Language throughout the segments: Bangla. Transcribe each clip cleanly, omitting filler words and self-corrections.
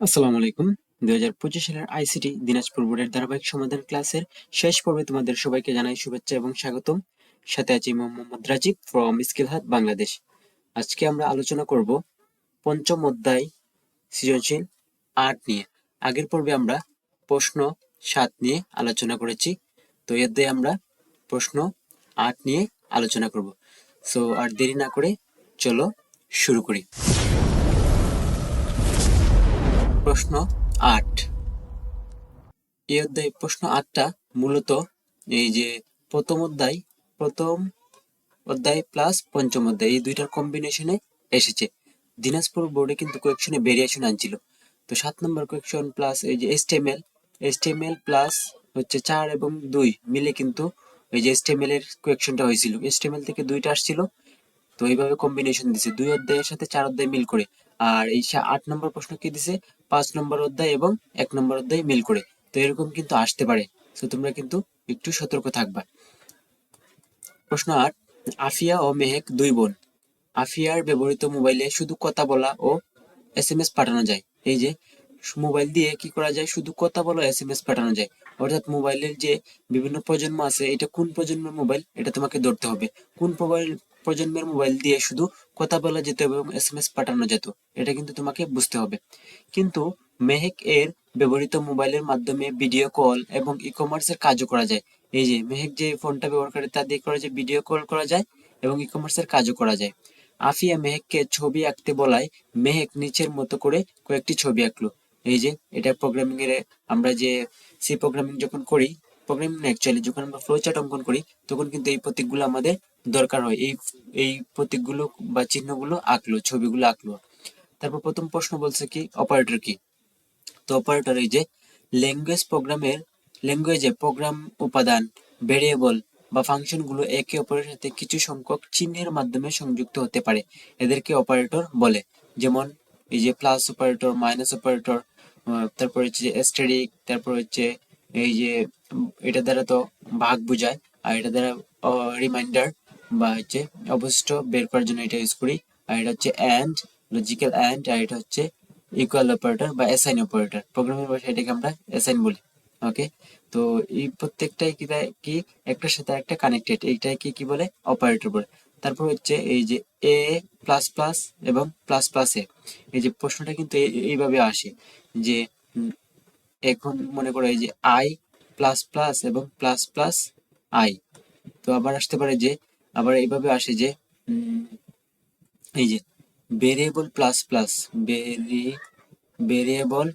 আসসালামু আলাইকুম। 2025 সালের আইসিটি দিনাজপুর বোর্ডের ধারাবাহিক সমাধান ক্লাসের শেষ পর্বে তোমাদের সবাইকে জানাই শুভেচ্ছা এবং স্বাগতম। সাথে আছি মোহাম্মদ রাজীব ফ্রম স্কিল হাট বাংলাদেশ। আজকে আমরা আলোচনা করব পঞ্চম অধ্যায় সৃজনশীল 8 নিয়ে। আগের পর্বে আমরা প্রশ্ন 7 নিয়ে আলোচনা করেছি, তো এই অধ্যায়ে আমরা প্রশ্ন 8 নিয়ে আলোচনা করব। সো আর দেরি না করে চলো শুরু করি। প্রশ্ন 8। এই অধ্যায় প্রশ্ন 8টা মূলত এই যে প্রথম অধ্যায় প্লাস পঞ্চম অধ্যায় এই দুইটার কম্বিনেশনে এসেছে। দিনাজপুর বোর্ডে কিন্তু কোয়েকশনে ভেরিয়েশন আনছিল। তো 7 নম্বর কোয়েকশন প্লাস এই যে এসটিএমএল প্লাস হচ্ছে 4 এবং 2 মিলে কিন্তু এই যে এসটিএমএল এর কোয়েকশনটা হয়েছিল। এসটিএমএল থেকে দুইটা আসছিল, তো এইভাবে কম্বিনেশন দিছে 2 অধ্যায়ের সাথে 4 অধ্যায় মিল করে। আর এই 8 নম্বর প্রশ্ন কি দিছে 5 নম্বর অধ্যায় এবং 1 নম্বর অধ্যায় মিল করে। তো এরকম কিন্তু আসতে পারে, তো তোমরা কিন্তু একটু সতর্ক থাকবা। প্রশ্ন 8। আফিয়া ও মেহেক দুই বোন। আফিয়ার ব্যবহৃত মোবাইলে শুধু কথা বলা ও এসএমএস পাঠানো যায়। এই যে মোবাইল দিয়ে কি করা যায়, শুধু কথা বলা এসএমএস পাঠানো যায়। অর্থাৎ মোবাইলের যে বিভিন্ন প্রজন্ম আছে, এটা কোন প্রজন্মের মোবাইল এটা তোমাকে ধরতে হবে। কোন প্রজন্মের মোবাইল দিয়ে শুধু কথা বলা যেত এবং এসএমএস পাঠানো যেত, এটা কিন্তু তোমাকে বুঝতে হবে। কিন্তু মেহেক এর ব্যবহৃত মোবাইলের মাধ্যমে ভিডিও কল এবং ই কমার্সের কাজও করা যায়। এই যে মেহেক যে ফোনটা ব্যবহার করে তা দিয়ে করা যায়, ভিডিও কল করা যায় এবং ই কমার্সের কাজও করা যায়। আফিয়া মেহেককে ছবি আঁকতে বলায় মেহেক নিচের মতো করে কয়েকটি ছবি আঁকলো। এই যে এটা প্রোগ্রামিং এর, আমরা যে সি প্রোগ্রামিং যখন করি, প্রোগ্রামিং না অ্যাকচুয়ালি যখন আমরা ফ্লো চার্ট অঙ্কন করি, তখন কিন্তু এই প্রতীকগুলো আমাদের দরকার হয়। এই প্রতীকগুলো বা চিহ্নগুলো আঁকলো, ছবিগুলো আঁকলো। তারপর প্রথম প্রশ্ন বলছে কি অপারেটর কি। তো অপারেটর এই যে ল্যাঙ্গুয়েজে প্রোগ্রাম উপাদান, ভেরিয়েবল বা ফাংশনগুলো একে অপরের সাথে কিছু সংখ্যক চিহ্নের মাধ্যমে সংযুক্ত হতে পারে, এদেরকে অপারেটর বলে। যেমন এই যে প্লাস অপারেটর, মাইনাস অপারেটর, তারপর হচ্ছে অ্যাস্টেরিক, তারপর হচ্ছে এই যে এটা দ্বারা তো ভাগ বোঝায়, আর এটা দ্বারা রিমাইন্ডার বা হচ্ছে অবশিষ্ট বের করার জন্য এটা ইউজ করি। আর এটা হচ্ছে অ্যান্ড, লজিক্যাল অ্যান্ড, আর এটা হচ্ছে ইকুয়াল অপারেটর বা অ্যাসাইন অপারেটর। প্রোগ্রামের ভাষায় এটাকে আমরা অ্যাসাইন বলি। ওকে, তো এই প্রত্যেকটাই কি একটার সাথে একটা কানেক্টেড, এইটাই কি বলে অপারেটর বলে। তারপর হচ্ছে এই যে এ প্লাস প্লাস এবং প্লাস প্লাস এ, এই যে প্রশ্নটা কিন্তু এইভাবে আসে যে এখন মনে করো এই যে আই প্লাস প্লাস এবং প্লাস প্লাস আই। তো আবার আসতে পারে যে আবার এইভাবে আসে যে এই যে variable plus plus, variable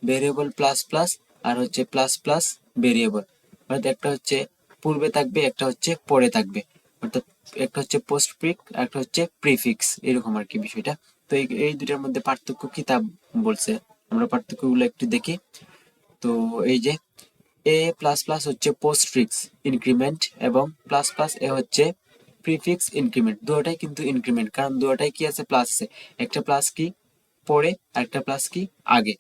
variable plus plus, আর হচ্ছে প্লাস প্লাস ভেরিয়েবল। অর্থাৎ একটা হচ্ছে পূর্বে থাকবে, একটা হচ্ছে পরে থাকবে। অর্থাৎ একটা হচ্ছে পোস্টফিক্স, একটা হচ্ছে প্রিফিক্স, এরকম আর কি বিষয়টা। তো এই দুটার মধ্যে পার্থক্য কি তা বলছে, আমরা পার্থক্যগুলো একটু দেখি। তো এই যে এ প্লাস প্লাস হচ্ছে পোস্টফিক্স ইনক্রিমেন্ট এবং প্লাস প্লাস এ হচ্ছে প্রিফিক্স ইনক্রিমেন্ট। দুটোটাই কিন্তু ইনক্রিমেন্ট, কারণ দুটোটাই কি আছে প্লাস আছে। একটা প্লাস কি পরে আর একটা প্লাস কি আগে,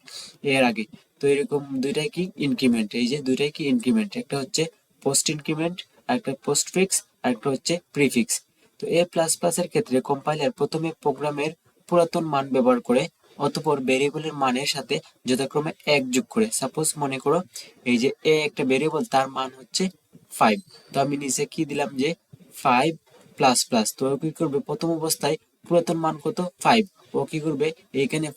এর আগে। তো এরকম দুইটাই কি ইনক্রিমেন্ট, এই যে দুইটাই কি ইনক্রিমেন্ট, একটা হচ্ছে পোস্ট ইনক্রিমেন্ট আর একটা পোস্ট ফিক্স আর একটা হচ্ছে প্রিফিক্স। তো এ প্লাস প্লাস এর ক্ষেত্রে কম্পাইলার প্রথমে প্রোগ্রামের পুরাতন মান ব্যবহার করে অতঃপর ভেরিয়েবলের মানের সাথে যথাক্রমে এক যোগ করে। সাপোজ মনে করো এই যে এ একটা ভেরিয়েবল, তার মান হচ্ছে 5। তো আমি নিচে কি দিলাম যে 5 প্লাস প্লাস। তো ও কি করবে, প্রথম অবস্থায় পুরাতন মান কত 5, ও কি করবে এইখানে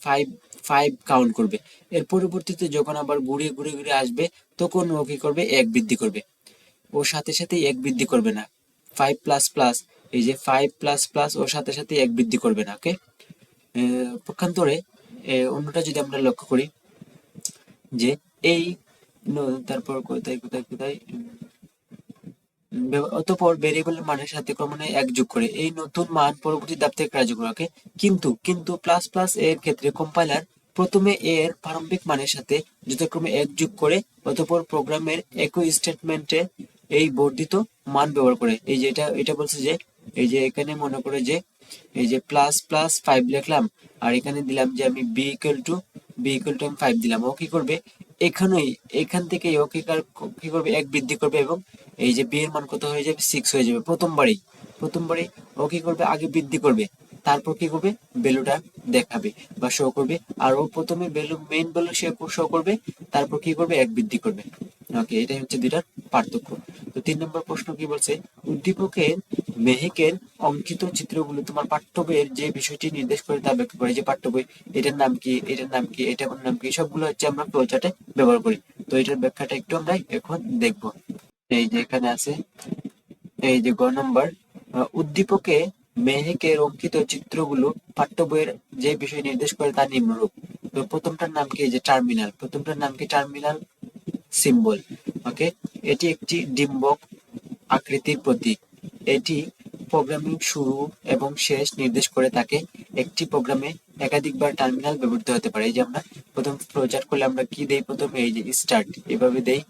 5 কাউন্ট করবে। এর পরবর্তীতে যখন আবার ঘুরিয়ে ঘুরে ঘুরে আসবে, তখন ও কি করবে এক বৃদ্ধি করবে। ওর সাথে সাথে এক বৃদ্ধি করবে না। 5 প্লাস প্লাস, এই যে 5 প্লাস প্লাস ওর সাথে সাথে এক বৃদ্ধি করবে না। ওকে, পক্ষান্তরে অন্যটা যদি আমরা লক্ষ্য করি যে এই তারপর কোথায় কোথায় কোথায় অতঃপর ভেরিয়েবলের মানের সাথে ক্রমান্বয়ে এক যোগ করে এই নতুন মান পরবর্তী ধাপ থেকে কার্যকর হবে। কিন্তু প্লাস প্লাস এর ক্ষেত্রে কম্পাইলার প্রথমে এর প্রারম্ভিক মানের সাথে যথাক্রমে এক যোগ করে অতঃপর প্রোগ্রামের একই স্টেটমেন্টে এই বর্ধিত মান ব্যবহার করে। এই যে এটা বলছে যে এই যে এখানে মনে করে যে এই যে প্লাস প্লাস 5 লিখলাম, আর এখানে দিলাম যে আমি বি ইকুয়াল টু আমি 5 দিলাম। ও কি করবে এখান থেকে ও কি করবে এক বৃদ্ধি করবে এবং এই যে বি এর মান কত হয়ে যাবে 6 হয়ে যাবে প্রথমবারই। ও কি করবে আগে বৃদ্ধি করবে, তারপর কি করবে, ভ্যালুটা দেখাবে বা শো করবে। আর ও প্রথমে ভ্যালু মেইন ভ্যালু সে শো করবে, তারপর কি করবে, এক বৃদ্ধি করবে। ওকে, এটাই হচ্ছে দুইটার পার্থক্য। তো 3 নম্বর প্রশ্ন কি বলছে, উদ্দীপকের মেহেকের অঙ্কিত চিত্রগুলো তোমার পাঠ্য বইয়ের যে বিষয়টি নির্দেশ করে তা ব্যাখ্যা করে। যে পাঠ্য বই, এটার নাম কি, এটার নাম কি, এটার নাম কি, সবগুলো হচ্ছে আমরা ফ্লোচার্টে ব্যবহার করি। তো এটার ব্যাখ্যাটা একটু আমরা এখন দেখবো। এই যে এখানে আছে, এই যে গ নম্বর, উদ্দীপকে মেহেকের অঙ্কিত চিত্রগুলো পাঠ্য বইয়ের যে বিষয় নির্দেশ করে তা নিম্নরূপ। তো প্রথমটার নাম কি, এই যে টার্মিনাল, প্রথমটার নাম কি, টার্মিনাল সিম্বল। ওকে, এটি একটি ডিম্বক আকৃতির প্রতীক। এটি প্রোগ্রামিং শুরু এবং শেষ নির্দেশ করে থাকে। একটি প্রোগ্রামে একাধিকবার টার্মিনাল ব্যবহৃত হতে পারে। এই যে আমরা প্রথম প্রচার করলে আমরা কি দেই, প্রথমে এই যে স্টার্ট, এভাবে দেই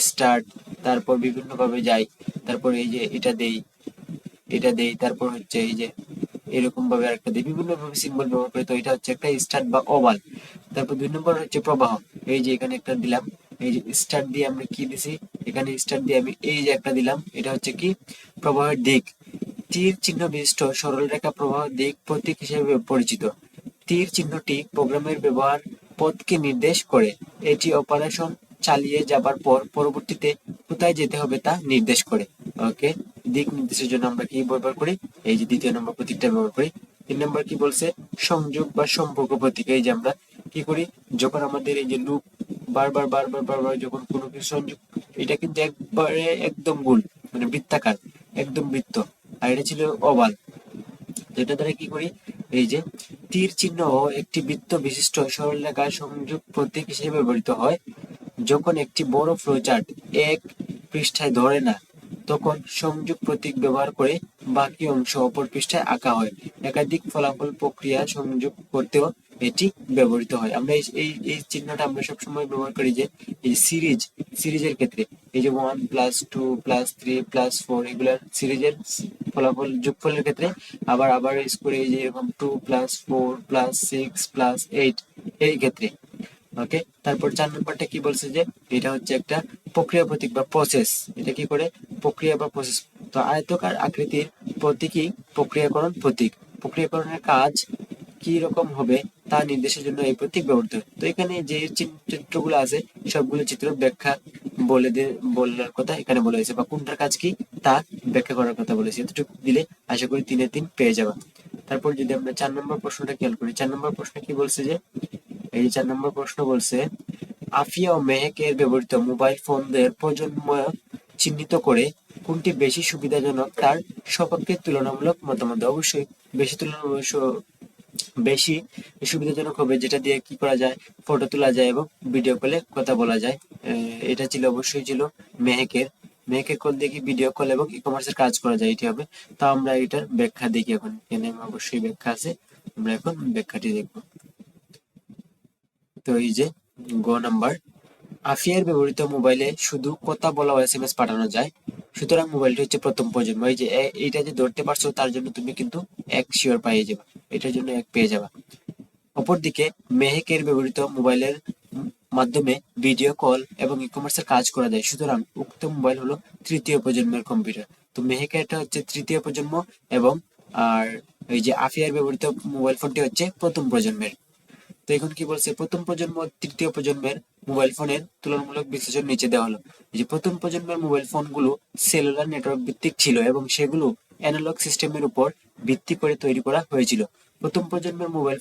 স্টার্ট, তারপর বিভিন্ন ভাবে যাই, তারপর এই যে এটা দেই, তারপর হচ্ছে এই যে এরকম ভাবে আরেকটা দিই, বিভিন্ন ভাবে সিম্বল ব্যবহার করে। তো এটা হচ্ছে একটা স্টার্ট বা ওভাল। তারপর 2 নম্বর হচ্ছে প্রবাহ। এই যে এখানে একটা দিলাম, এই যে স্টার্ট দিয়ে আমরা কি দিছি, এখানে স্টার্ট দিয়ে আমি এই যে একটা দিলাম, এটা হচ্ছে কি, প্রবাহের দিক। তীর চিহ্ন বিশিষ্ট সরল রেখা প্রবাহ দিক প্রতীক হিসেবে পরিচিত। তীর চিহ্নটি প্রোগ্রামের ব্যবহার পথকে নির্দেশ করে। এটি অপারেশন চালিয়ে যাবার পর পরবর্তীতে কোথায় যেতে হবে তা নির্দেশ করে। ওকে, দিক নির্দেশের জন্য আমরা কি ব্যবহার করি, এই যে 2 নম্বর প্রতীকটা ব্যবহার করি। 3 নম্বর কি বলছে, সংযোগ বা সম্পর্ক প্রতীক। এই যে আমরা কি করি, যখন আমাদের এই যে লুপ বারবার বারবার বারবার যখন কোনো কিছু সংযোগ, এটা কিন্তু একবারে একদম গোল, মানে বৃত্তাকার, একদম বৃত্ত, আর এটা ছিল ওভাল। তো এটা দ্বারা কি করি, এই যে তীর চিহ্ন একটি বৃত্ত বিশিষ্ট সরলরেখা সংযোগ প্রতীক হিসেবে ব্যবহৃত হয়। যখন একটি বড় ফ্লোচার্ট এক পৃষ্ঠায় ধরে না, তখন সংযোগ প্রতীক ব্যবহার করে বাকি অংশ অপর পৃষ্ঠায় আঁকা হয়। একাধিক ফলাফল প্রক্রিয়া সংযোগ করতেও এটি ব্যবহৃত হয়। আমরা এই চিহ্নটা আমরা সবসময় ব্যবহার করি যে এই সিরিজের ক্ষেত্রে, এই যে 1+2+3+4 এগুলার সিরিজের ফলাফল যোগফলের ক্ষেত্রে। আবার আবার স্কোরে এই যে এরকম 2+4+6+8 এই ক্ষেত্রে। ওকে, তারপর 4 নম্বরটা কি বলছে, যে এটা হচ্ছে একটা প্রক্রিয়া প্রতীক বা প্রসেস। এটা কি করে, প্রক্রিয়া বা প্রসেস। তো আয়তকার আকৃতির প্রতীকই প্রক্রিয়াকরণ প্রতীক। প্রক্রিয়াকরণের কাজ কি রকম হবে তা নির্দেশের জন্য এই প্রতীক ব্যবহৃত হয়। তো এখানে যে চিত্রগুলো আছে, সবগুলো চিত্র ব্যাখ্যা বলার কথা এখানে বলা হয়েছে, বা কোনটার কাজ কি তা ব্যাখ্যা করার কথা বলেছে। এতটুকু দিলে আশা করি 3-3 পেয়ে যাবা। তারপর যদি আমরা 4 নম্বর প্রশ্নটা খেয়াল করি, 4 নম্বর প্রশ্ন কি বলছে, যে এই 4 নম্বর প্রশ্ন বলছে, আফিয়া ও মেহেকের ব্যবহৃত মোবাইল ফোনদের প্রজন্ম চিহ্নিত করে কোনটি বেশি সুবিধাজনক তার সপক্ষে তুলনামূলক মতামত। অবশ্যই বেশি সুবিধাজনক হবে যেটা দিয়ে কি করা যায়, ফটো তোলা যায় এবং ভিডিও কলে কথা বলা যায়। এটা ছিল অবশ্যই ছিল মেহেকের মেহেকের কল দিয়ে কি ভিডিও কল এবং ই কমার্সের কাজ করা যায়, এটি হবে। তা আমরা এটার ব্যাখ্যা দেখি এখন, এখানে অবশ্যই ব্যাখ্যা আছে, আমরা এখন ব্যাখ্যাটি দেখবো। তো এই যে গ নাম্বার, আফিয়ার ব্যবহৃত মোবাইলে শুধু কথা বলা ও এসএমএস পাঠানো যায়, সুতরাং মোবাইলটি হচ্ছে প্রথম প্রজন্ম। এই যে এইটা যে ধরতে পারছো, তার জন্য তুমি কিন্তু এক শিওর পেয়ে যাবে, এটার জন্য এক পেয়ে যাবা। অপরদিকে মেহেকের ব্যবহৃত মোবাইলের মাধ্যমে ভিডিও কল এবং ই কমার্সের কাজ করা যায়, সুতরাং উক্ত মোবাইল হলো তৃতীয় প্রজন্মের কম্পিউটার। তো মেহেকেরটা হচ্ছে তৃতীয় প্রজন্ম, এবং আর এই যে আফিয়ার ব্যবহৃত মোবাইল ফোনটি হচ্ছে প্রথম প্রজন্মের। তো এখন কি বলছে, প্রথম প্রজন্ম তৃতীয় প্রজন্মের মোবাইল ফোনের তুলনামূলক বিশ্লেষণ নিচে দেওয়া হলো। যে প্রথম প্রজন্মের মোবাইল ফোনগুলো সেলুলার নেটওয়ার্ক ভিত্তিক ছিল এবং সেগুলো অ্যানালগ সিস্টেমের উপর ভিত্তি করে তৈরি করা হয়েছিল। প্রথম প্রজন্মের মোবাইল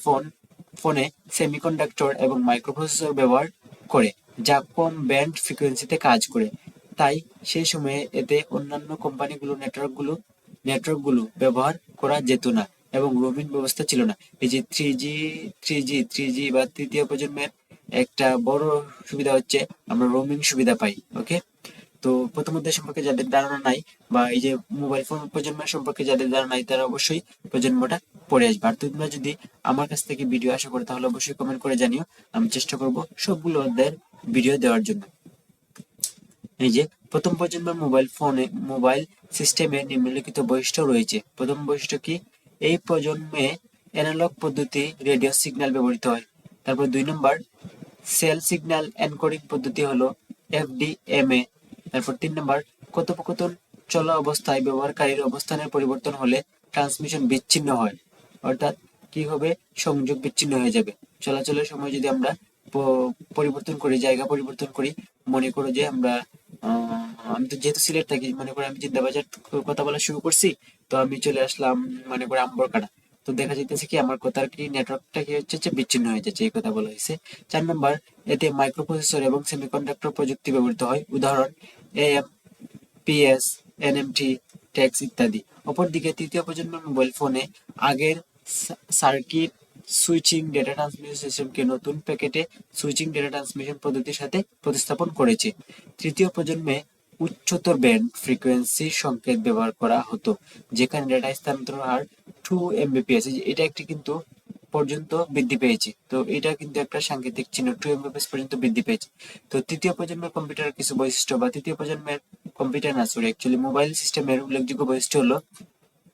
ফোনে সেমিকন্ডাক্টর এবং মাইক্রোপ্রসেসর ব্যবহার করে, যা কম ব্যান্ড ফ্রিকোয়েন্সিতে কাজ করে। তাই সেই সময়ে এতে অন্যান্য কোম্পানিগুলো নেটওয়ার্কগুলো ব্যবহার করা যেত না এবং রোমিং ব্যবস্থা ছিল না। এই যে থ্রি জি বা তৃতীয় প্রজন্মের একটা বড় সুবিধা হচ্ছে আমরা রোমিং সুবিধা পাই। ওকে, তো প্রথমত সম্পর্কে যাদের ধারণা নাই, বা এই যে মোবাইল ফোন প্রজন্মের সম্পর্কে যাদের ধারণা নাই, তারা অবশ্যই প্রজন্মটা পড়ে আসবে। আর তোমরা যদি আমার কাছ থেকে ভিডিও আশা করো, তাহলে অবশ্যই কমেন্ট করে জানিও, আমি চেষ্টা করব সবগুলো অধ্যায়ের ভিডিও দেওয়ার জন্য। এই যে প্রথম প্রজন্মের মোবাইল সিস্টেমে নিম্নলিখিত বৈশিষ্ট্য রয়েছে। প্রথম বৈশিষ্ট্য কি, এই প্রজন্মে অ্যানালগ পদ্ধতি রেডিও সিগন্যাল ব্যবহৃত হয়। তারপর 2 নম্বর, সেল সিগন্যাল এনকোডিং পদ্ধতি হলো এফডিএমএ। তারপর 3 নম্বর, কথোপকথন চলা অবস্থায় ব্যবহারকারীর অবস্থানের পরিবর্তন হলে ট্রান্সমিশন বিচ্ছিন্ন হয়। অর্থাৎ কি হবে, সংযোগ বিচ্ছিন্ন হয়ে যাবে। চলাচলের সময় যদি আমরা পরিবর্তন করি, জায়গা পরিবর্তন করি, মনে করো যে আমরা আমি তো যেহেতু সিলেট থাকি, মনে করো আমি জিন্দাবাজার কথা বলা শুরু করছি, তো আমি চলে আসলাম মনে করো আম্বরকাটা, তো দেখা যাইতেছে কি আমার কথার কি নেটওয়ার্কটা কি হচ্ছে যে বিচ্ছিন্ন হয়ে যাচ্ছে, এই কথা বলা হয়েছে। 4 নম্বর, এতে মাইক্রোপ্রসেসর এবং সেমিকন্ডাক্টর প্রযুক্তি ব্যবহৃত হয়, উদাহরণ এএম, পিএস, এনএমটি, টেক্স ইত্যাদি। অপরদিকে তৃতীয় প্রজন্মের মোবাইল ফোনে আগের সার্কিট সুইচিং ডেটা ট্রান্সমিশন সিস্টেমকে নতুন প্যাকেটে সুইচিং ডেটা ট্রান্সমিশন পদ্ধতির সাথে প্রতিস্থাপন করেছে। তৃতীয় প্রজন্মে উচ্চতর ব্যান্ড ফ্রিকোয়েন্সির সংকেত ব্যবহার করা হতো, যেখানে ডেটা স্থানান্তর হার 2 Mbps, এটা একটি কিন্তু পর্যন্ত বৃদ্ধি পেয়েছে। তো এটা কিন্তু একটা সাংকেতিক চিহ্ন, 2 Mbps পর্যন্ত বৃদ্ধি পেয়েছে। তো তৃতীয় প্রজন্মের কম্পিউটারের কিছু বৈশিষ্ট্য, বা তৃতীয় প্রজন্মের কম্পিউটার না সরি অ্যাকচুয়ালি মোবাইল সিস্টেমের উল্লেখযোগ্য বৈশিষ্ট্য হলো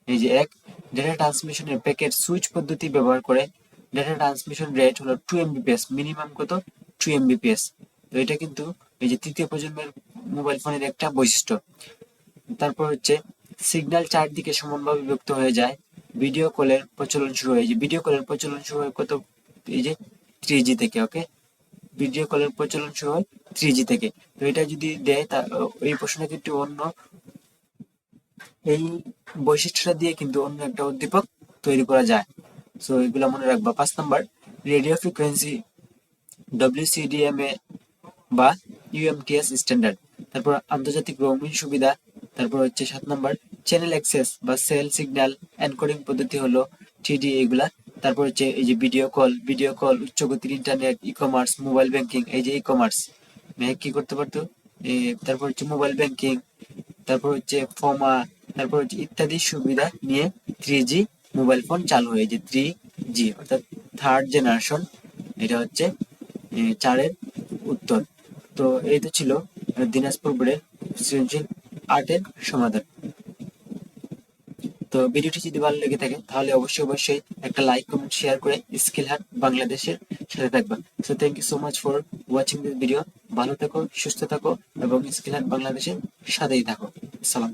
এই যে এক, ডেটা ট্রান্সমিশনের প্যাকেট সুইচ পদ্ধতি ব্যবহার করে ডেটা ট্রান্সমিশন রেট হলো 2 Mbps, মিনিমাম কত 2 Mbps। তো এটা কিন্তু এই যে তৃতীয় প্রজন্মের মোবাইল ফোনের একটা বৈশিষ্ট্য। তারপর হচ্ছে সিগন্যাল চারদিকে সমানভাবে বিভক্ত হয়ে যায়, ভিডিও কলের প্রচলন শুরু হয়। যে ভিডিও কলের প্রচলন শুরু হয় কত, এই যে 3G থেকে। ওকে, ভিডিও কলের প্রচলন শুরু হয় 3G থেকে। তো এটা যদি দেয় তা এই প্রশ্নটা কিন্তু অন্য এই বৈশিষ্ট্যটা দিয়ে কিন্তু অন্য একটা উদ্দীপক তৈরি করা যায়। সো এগুলো মনে রাখবা। 5 নম্বর, রেডিও ফ্রিকোয়েন্সি WCDMA বা UMTS স্ট্যান্ডার্ড। তারপর আন্তর্জাতিক রোমিং সুবিধা। তারপর হচ্ছে 7 নম্বর, চ্যানেল অ্যাক্সেস বা সেল সিগন্যাল এনকোডিং পদ্ধতি হলো 3D এগুলা। তারপর হচ্ছে এই যে ভিডিও কল, উচ্চ গতির internet, e commerce, mobile banking, এই যে ই কমার্স কি করতে পারতো। তারপর হচ্ছে মোবাইল ব্যাংকিং, তারপর হচ্ছে ফমা, তারপর হচ্ছে ইত্যাদি সুবিধা নিয়ে 3G মোবাইল ফোন চালু হয়। যে 3G অর্থাৎ থার্ড জেনারেশন, এটা হচ্ছে 4-এর উত্তর। তো এই তো ছিল দিনাজপুর বোর্ডের সৃজনশীল 8-এর সমাধান। তো ভিডিওটি যদি ভালো লেগে থাকে তাহলে অবশ্যই একটা লাইক, কমেন্ট, শেয়ার করে স্কিল হাট বাংলাদেশের সাথে থাকবা। So thank you so much for watching this video. ভালো থাকো, সুস্থ থাকো এবং স্কিল হাট বাংলাদেশের সাথেই থাকো। সালাম।